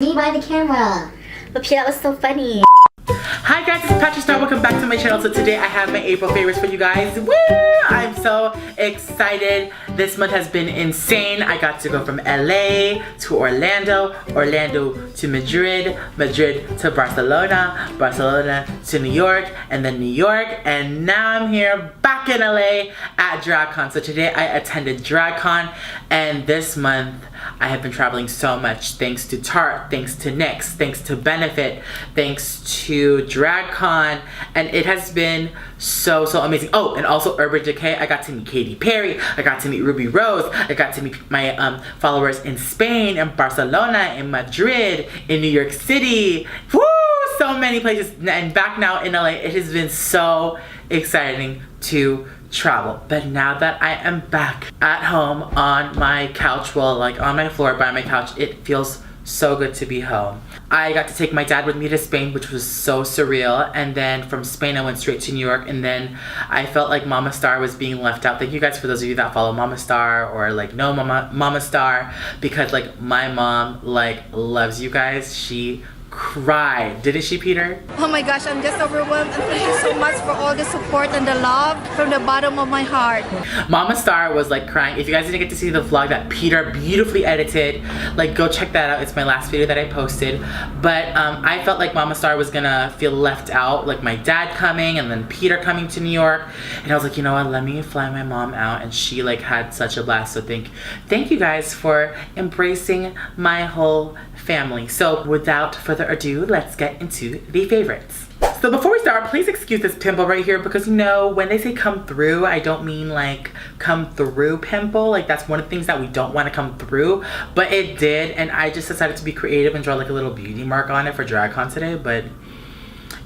Me by the camera. Look, that was so funny. Hi guys, it's PSTARRRsnaps. Welcome back to my channel. So today I have my April favorites for you guys. Woo! I'm so excited. This month has been insane. I got to go from LA to Orlando, Orlando to Madrid, Madrid to Barcelona, Barcelona to New York, and then New York, and now I'm here back in LA at DragCon. So today I attended DragCon, and this month I have been traveling so much thanks to Tarte, thanks to NYX, thanks to Benefit, thanks to DragCon, and it has been so amazing. Oh, and also Urban Decay. I got to meet Katy Perry, I got to meet Ruby Rose, I got to meet my followers in Spain, in Barcelona, in Madrid, in New York City. Woo! So many places, and back now in LA. It has been so exciting to travel. But now that I am back at home on my couch, well, like on my floor by my couch, it feels so good to be home. I got to take my dad with me to Spain, which was so surreal, and then from Spain I went straight to New York, and then I felt like Mama Star was being left out. Thank you guys for those of you that follow Mama Star or like know Mama Star, because like my mom like loves you guys. She cried, didn't she, Peter? Oh my gosh, I'm just overwhelmed, and thank you so much for all the support and the love from the bottom of my heart. Mama Star was like crying. If you guys didn't get to see the vlog that Peter beautifully edited, like go check that out. It's my last video that I posted. But I felt like Mama Star was gonna feel left out, like my dad coming and then Peter coming to New York, and I was like, you know what, let me fly my mom out, and she like had such a blast. So thank you guys for embracing my whole family. So without further ado, let's get into the favorites. So before we start, please excuse this pimple right here, because you know when they say come through, I don't mean like come through pimple. Like that's one of the things that we don't want to come through, but it did, and I just decided to be creative and draw like a little beauty mark on it for DragCon today, but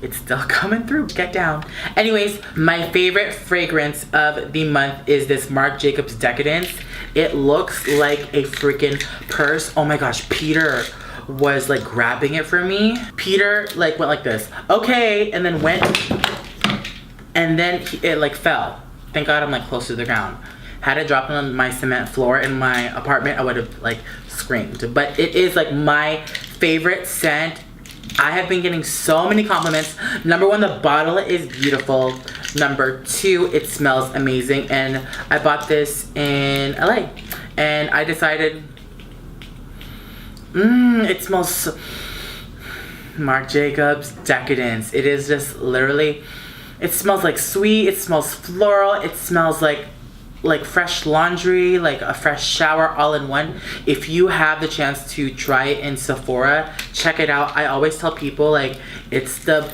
it's still coming through. Get down. Anyways, my favorite fragrance of the month is this Marc Jacobs Decadence. It looks like a freaking purse. Oh my gosh, Peter was like grabbing it for me. Peter like went like this, okay, and then went, and then it like fell. Thank God I'm like close to the ground. Had it dropped on my cement floor in my apartment, I would have like screamed. But it is like my favorite scent. I have been getting so many compliments. Number one, the bottle is beautiful. Number two, it smells amazing, and I bought this in LA, and I decided it smells so Marc Jacobs Decadence. It is just literally, it smells like sweet, it smells floral, it smells like fresh laundry, like a fresh shower all in one. If you have the chance to try it in Sephora, check it out. I always tell people like it's the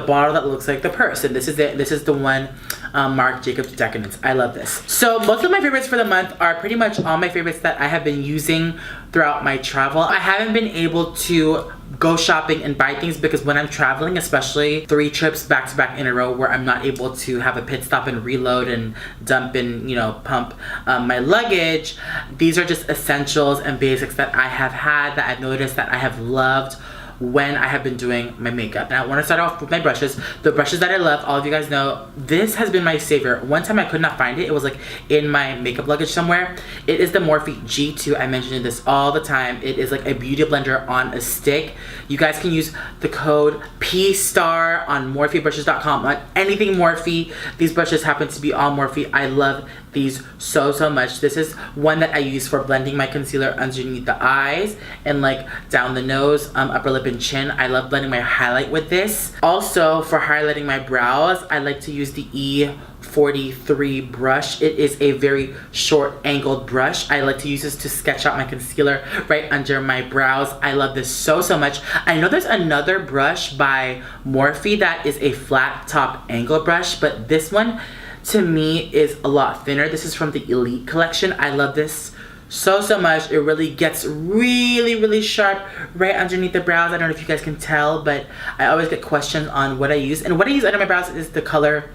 bottle that looks like the purse, and this is it. This is the one, Marc Jacobs Decadence. I love this. So most of my favorites for the month are pretty much all my favorites that I have been using throughout my travel. I haven't been able to go shopping and buy things because when I'm traveling, especially 3 trips back to back in a row where I'm not able to have a pit stop and reload and dump and, you know, pump my luggage, these are just essentials and basics that I have had, that I've noticed, that I have loved when I have been doing my makeup. And I want to start off with my brushes. The brushes that I love, all of you guys know, this has been my savior. One time I could not find it. It was like in my makeup luggage somewhere. It is the Morphe G2. I mention this all the time. It is like a beauty blender on a stick. You guys can use the code PSTARR on MorpheBrushes.com on anything Morphe. These brushes happen to be all Morphe. I love these so much. This is one that I use for blending my concealer underneath the eyes and like down the nose, upper lip and chin. I love blending my highlight with this. Also for highlighting my brows, I like to use the E43 brush. It is a very short angled brush. I like to use this to sketch out my concealer right under my brows. I love this so much. I know there's another brush by Morphe that is a flat top angle brush, but this one to me is a lot thinner. This is from the Elite collection. I love this so much. It really gets really sharp right underneath the brows. I don't know if you guys can tell, but I always get questions on what I use, and what I use under my brows is the color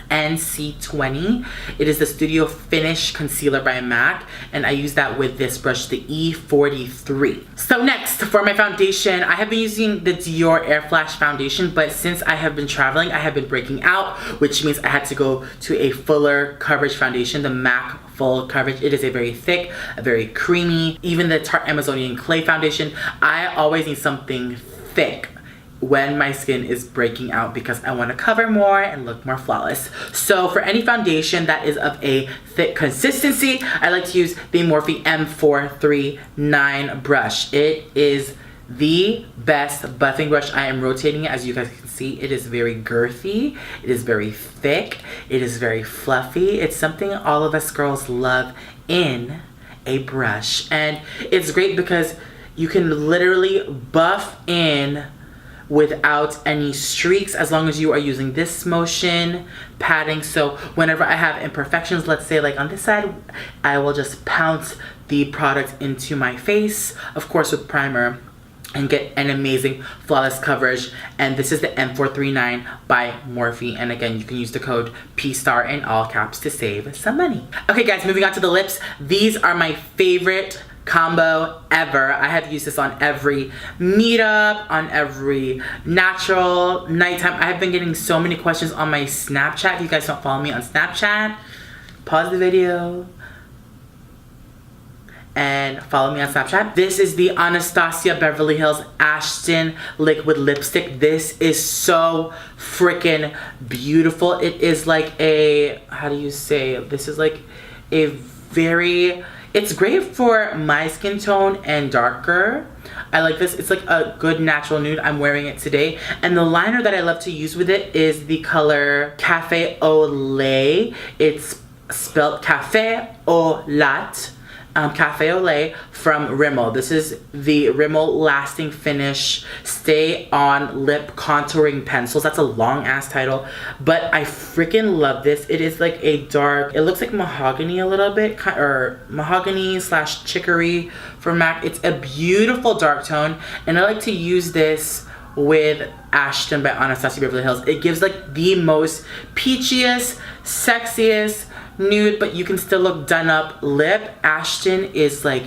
NC20. It is the Studio Finish Concealer by MAC, and I use that with this brush, the E43. So next, for my foundation, I have been using the Dior Air Flash foundation, but since I have been traveling, I have been breaking out, which means I had to go to a fuller coverage foundation, the MAC Full Coverage. It is a very thick, a very creamy. Even the Tarte Amazonian Clay foundation, I always need something thick when my skin is breaking out because I want to cover more and look more flawless. So for any foundation that is of a thick consistency, I like to use the Morphe M439 brush. It is the best buffing brush. I am rotating it. As you guys can see, it is very girthy, it is very thick, it is very fluffy. It's something all of us girls love in a brush, and it's great because you can literally buff in without any streaks as long as you are using this motion padding. So whenever I have imperfections, let's say like on this side, I will just pounce the product into my face, of course with primer, and get an amazing flawless coverage. And this is the M439 by Morphe, and again, you can use the code PSTAR in all caps to save some money. Okay guys, moving on to the lips. These are my favorite combo ever. I have used this on every meetup, on every natural nighttime. I have been getting so many questions on my Snapchat. If you guys don't follow me on Snapchat, pause the video and follow me on Snapchat. This is the Anastasia Beverly Hills Ashton liquid lipstick. This is so freaking beautiful. It is like a, how do you say, this is like a very, it's great for my skin tone and darker. I like this. It's like a good natural nude. I'm wearing it today. And the liner that I love to use with it is the color Cafe Au Lait. It's spelled Cafe Au Lat. Cafe Au Lait from Rimmel. This is the Rimmel Lasting Finish Stay On Lip Contouring Pencils. That's a long ass title, but I freaking love this. It is like a dark, it looks like mahogany a little bit, or mahogany slash chicory from MAC. It's a beautiful dark tone, and I like to use this with Ashton by Anastasia Beverly Hills. It gives like the most peachiest, sexiest nude, but you can still look done up lip. Ashton is like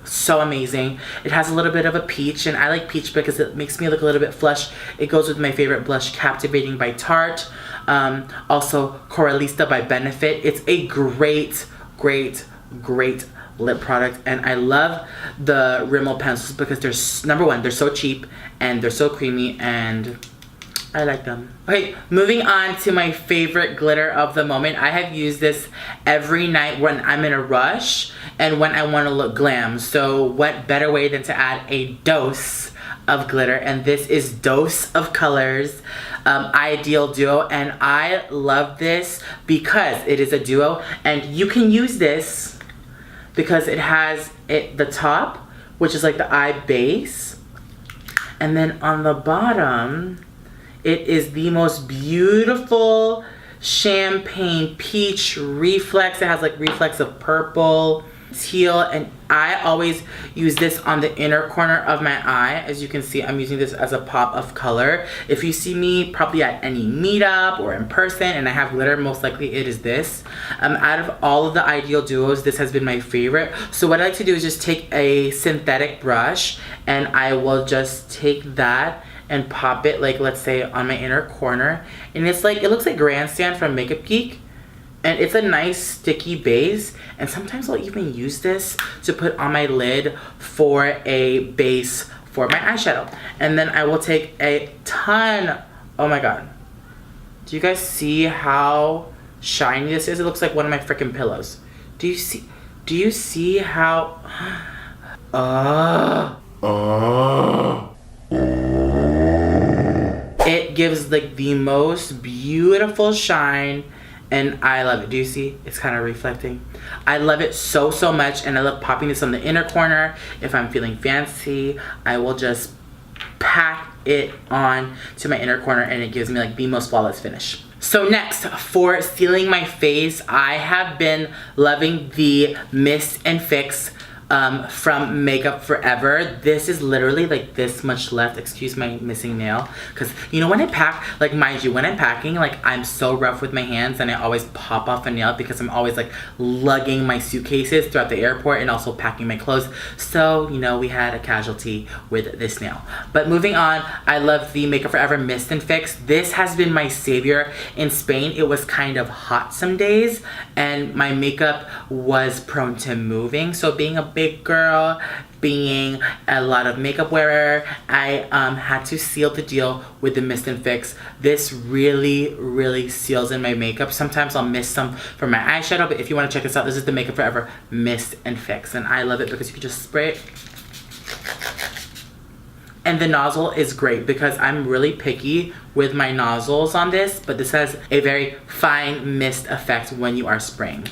so amazing. It has a little bit of a peach, and I like peach because it makes me look a little bit flush. It goes with my favorite blush, Captivating by Tarte. Also Coralista by Benefit. It's a great lip product, and I love the Rimmel pencils because they're, number one, they're so cheap and they're so creamy, and I like them. Okay, moving on to my favorite glitter of the moment. I have used this every night when I'm in a rush and when I want to look glam. So what better way than to add a dose of glitter? And this is Dose of Colors Ideal Duo, and I love this because it is a duo, and you can use this because it has the top, which is like the eye base, and then on the bottom it is the most beautiful champagne peach reflex. It has like reflex of purple, teal, and I always use this on the inner corner of my eye. As you can see, I'm using this as a pop of color. If you see me probably at any meetup or in person and I have glitter, most likely it is this. Out of all of the Ideal Duos, this has been my favorite. So what I like to do is just take a synthetic brush, and I will just take that and pop it, like let's say on my inner corner, and it's like, it looks like Grandstand from Makeup Geek, and it's a nice sticky base. And sometimes I'll even use this to put on my lid for a base for my eyeshadow. And then I will take a ton, oh my god, do you guys see how shiny this is? It looks like one of my freaking pillows. Do you see how it gives like the most beautiful shine, and I love it. Do you see? It's kind of reflecting. I love it so much, and I love popping this on the inner corner. If I'm feeling fancy, I will just pack it on to my inner corner, and it gives me like the most flawless finish. So next, for sealing my face, I have been loving the Mist and Fix from Makeup Forever. This is literally like this much left. Excuse my missing nail. Because, you know, when I pack, like, mind you, when I'm packing, like, I'm so rough with my hands and I always pop off a nail because I'm always, like, lugging my suitcases throughout the airport and also packing my clothes. So, you know, we had a casualty with this nail. But moving on, I love the Makeup Forever Mist and Fix. This has been my savior in Spain. It was kind of hot some days and my makeup was prone to moving. So being a big girl, being a lot of makeup wearer, I had to seal the deal with the Mist and Fix. This really seals in my makeup. Sometimes I'll miss some from my eyeshadow, but if you want to check this out, this is the Makeup Forever Mist and Fix. And I love it because you can just spray it. And the nozzle is great because I'm really picky with my nozzles on this, but this has a very fine mist effect when you are spraying.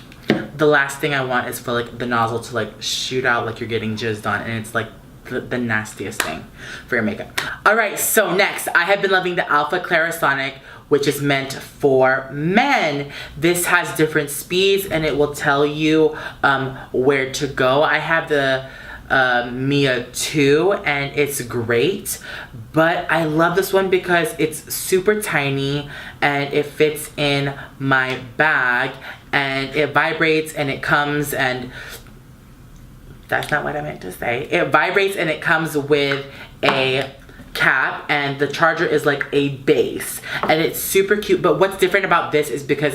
The last thing I want is for like the nozzle to like shoot out like you're getting jizzed on, and it's like the nastiest thing for your makeup. Alright, so next, I have been loving the Alpha Clarisonic, which is meant for men. This has different speeds and it will tell you where to go. I have the Mia 2 and it's great, but I love this one because it's super tiny and it fits in my bag and it vibrates and it comes, and that's not what I meant to say. It vibrates and it comes with a cap and the charger is like a base and it's super cute. But what's different about this is because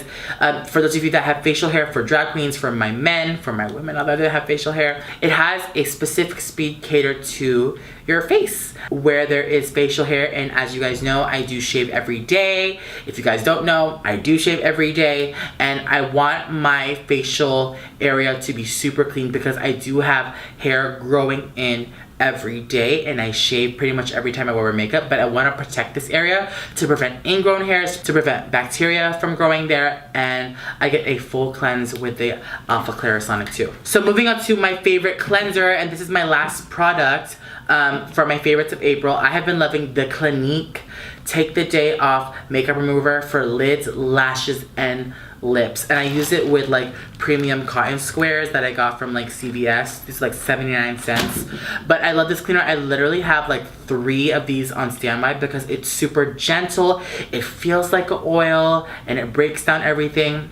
for those of you that have facial hair, for drag queens, for my men, for my women out there that have facial hair, it has a specific speed catered to your face where there is facial hair. And as you guys know, I do shave every day. If you guys don't know, I do shave every day and I want my facial area to be super clean because I do have hair growing in every day and I shave pretty much every time I wear makeup, but I want to protect this area to prevent ingrown hairs, to prevent bacteria from growing there, and I get a full cleanse with the Alpha Clarisonic too. So moving on to my favorite cleanser, and this is my last product for my favorites of April. I have been loving the Clinique Take the Day Off Makeup Remover for lids, lashes, and lips, and I use it with like premium cotton squares that I got from like CVS. It's like 79 cents, but I love this cleaner. I literally have like 3 of these on standby because it's super gentle, it feels like an oil, and it breaks down everything.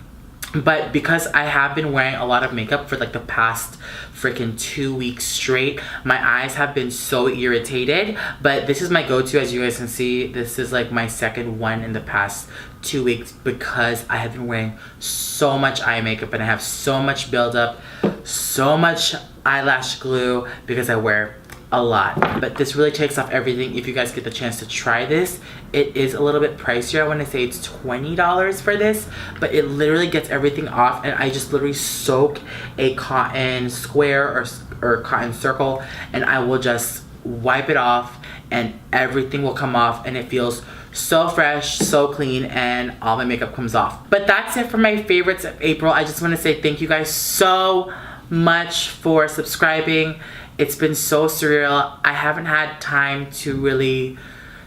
But because I have been wearing a lot of makeup for like the past freaking 2 weeks straight, my eyes have been so irritated. But this is my go-to, as you guys can see. This is like my second one in the past 2 weeks because I have been wearing so much eye makeup and I have so much buildup, so much eyelash glue because I wear a lot. But this really takes off everything. If you guys get the chance to try this, it is a little bit pricier. I want to say it's $20 for this, but it literally gets everything off, and I just literally soak a cotton square or cotton circle and I will just wipe it off and everything will come off and it feels so fresh, so clean, and all my makeup comes off. But that's it for my favorites of April. I just want to say thank you guys so much for subscribing. It's been so surreal. I haven't had time to really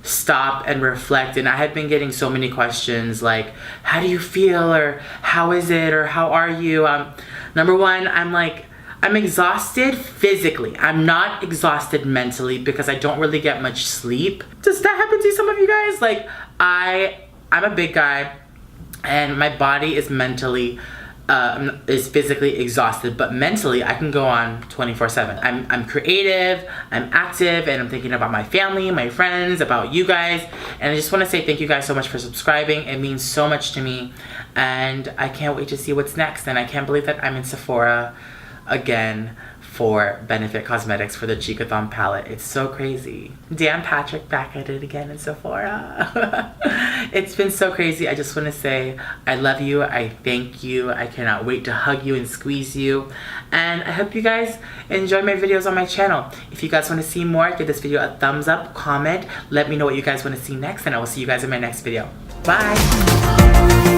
stop and reflect, and I had been getting so many questions like, how do you feel, or how is it, or how are you? Number one, I'm exhausted physically. I'm not exhausted mentally because I don't really get much sleep. Does that happen to some of you guys? Like, I'm a big guy and my body is mentally is physically exhausted, but mentally I can go on 24/7. I'm creative, I'm active, and I'm thinking about my family, my friends, about you guys, and I just want to say thank you guys so much for subscribing. It means so much to me, and I can't wait to see what's next. And I can't believe that I'm in Sephora again for Benefit Cosmetics for the Cheekathon palette. It's so crazy. Dan Patrick back at it again in Sephora. It's been so crazy. I just want to say I love you. I thank you. I cannot wait to hug you and squeeze you. And I hope you guys enjoy my videos on my channel. If you guys want to see more, give this video a thumbs up, comment, let me know what you guys want to see next, and I will see you guys in my next video. Bye.